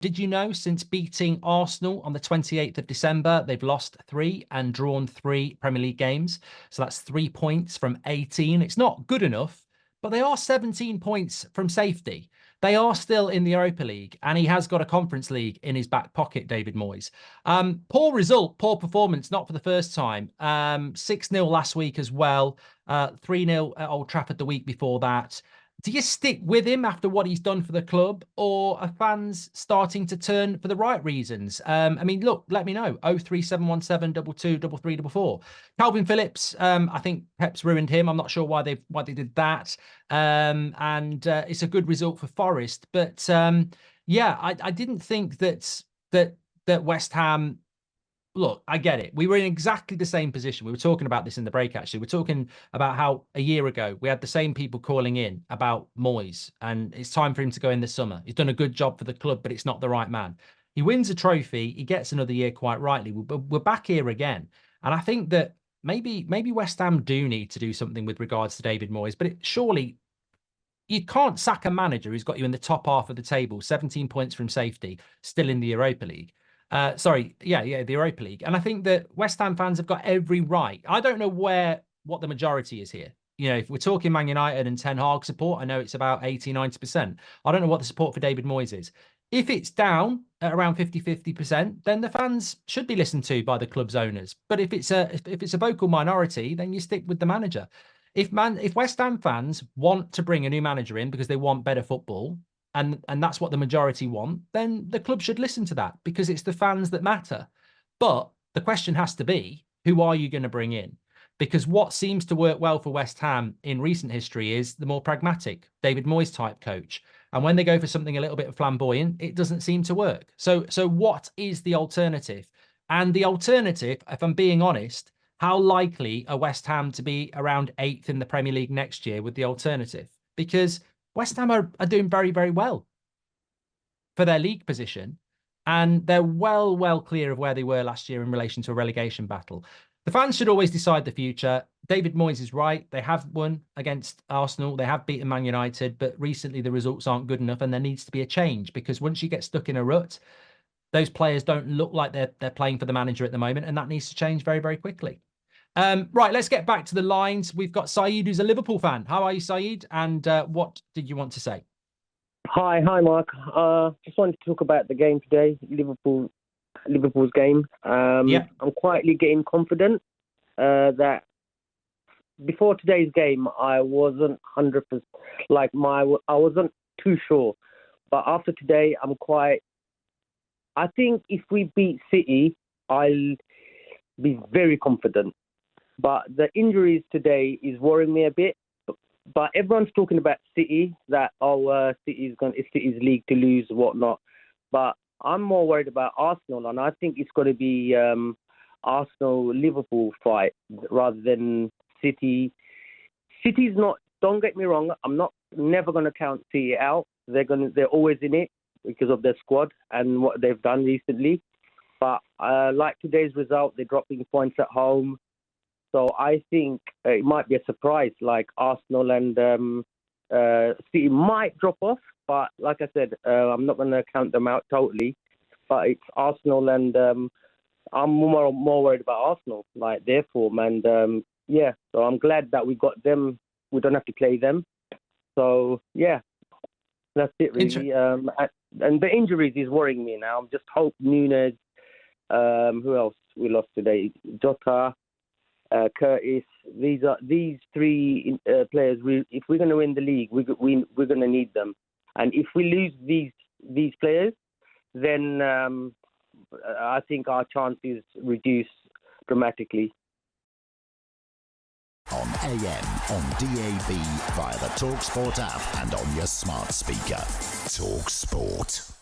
Did you know since beating Arsenal on the 28th of December, they've lost 3 and drawn 3 Premier League games. So that's 3 points from 18. It's not good enough, but they are 17 points from safety. They are still in the Europa League, and he has got a Conference League in his back pocket, David Moyes. Poor result, poor performance, not for the first time. 6-0 last week as well, 3-0 at Old Trafford the week before that. Do you stick with him after what he's done for the club, or are fans starting to turn for the right reasons? I mean, look, let me know. 03717 22 Calvin Phillips, I think Pep's ruined him. I'm not sure why they did that. And it's a good result for Forest, but yeah, I didn't think that West Ham. Look, I get it. We were in exactly the same position. We were talking about this in the break, actually. We're talking about how a year ago we had the same people calling in about Moyes, and it's time for him to go in the summer. He's done a good job for the club, but it's not the right man. He wins a trophy. He gets another year, quite rightly. We're back here again. And I think that maybe West Ham do need to do something with regards to David Moyes, but surely you can't sack a manager who's got you in the top half of the table, 17 points from safety, still in the Europa League. The Europa League. And I think that West Ham fans have got every right. I don't know what the majority is here. You know, if we're talking Man United and Ten Hag support, I know it's about 80, 90%. I don't know what the support for David Moyes is. If it's down at around 50%, then the fans should be listened to by the club's owners. But if it's a vocal minority, then you stick with the manager. If West Ham fans want to bring a new manager in because they want better football, and that's what the majority want, then the club should listen to that because it's the fans that matter. But the question has to be, who are you going to bring in? Because what seems to work well for West Ham in recent history is the more pragmatic David Moyes type coach. And when they go for something a little bit flamboyant, it doesn't seem to work. So what is the alternative? And the alternative, if I'm being honest, how likely are West Ham to be around 8th in the Premier League next year with the alternative? Because West Ham are doing very, very well for their league position, and they're well clear of where they were last year in relation to a relegation battle. The fans should always decide the future. David Moyes is right. They have won against Arsenal. They have beaten Man United, but recently the results aren't good enough, and there needs to be a change because once you get stuck in a rut, those players don't look like they're playing for the manager at the moment, and that needs to change very, very quickly. Right, let's get back to the lines. We've got Saeed, who's a Liverpool fan. How are you, Saeed? And what did you want to say? Hi, Mark. Just wanted to talk about the game today, Liverpool's game. Yeah. I'm quietly getting confident that before today's game, I wasn't 100%, I wasn't too sure. But after today, I think if we beat City, I'll be very confident. But the injuries today is worrying me a bit. But everyone's talking about City, that, it's City's league to lose, whatnot. But I'm more worried about Arsenal, and I think it's got to be Arsenal-Liverpool fight rather than City. City's not, don't get me wrong, I'm never going to count City out. They're always in it because of their squad and what they've done recently. But like today's result, they're dropping points at home. So I think it might be a surprise, like Arsenal and City might drop off. But like I said, I'm not going to count them out totally. But it's Arsenal, and I'm more worried about Arsenal, like their form. And so I'm glad that we got them. We don't have to play them. So yeah, that's it really. And the injuries is worrying me now. Just hope Nunes. Who else we lost today? Jota. Curtis, these three players. If we're going to win the league, we're going to need them. And if we lose these players, then I think our chances reduce dramatically. On AM, on DAB, via the talkSPORT app, and on your smart speaker. talkSPORT.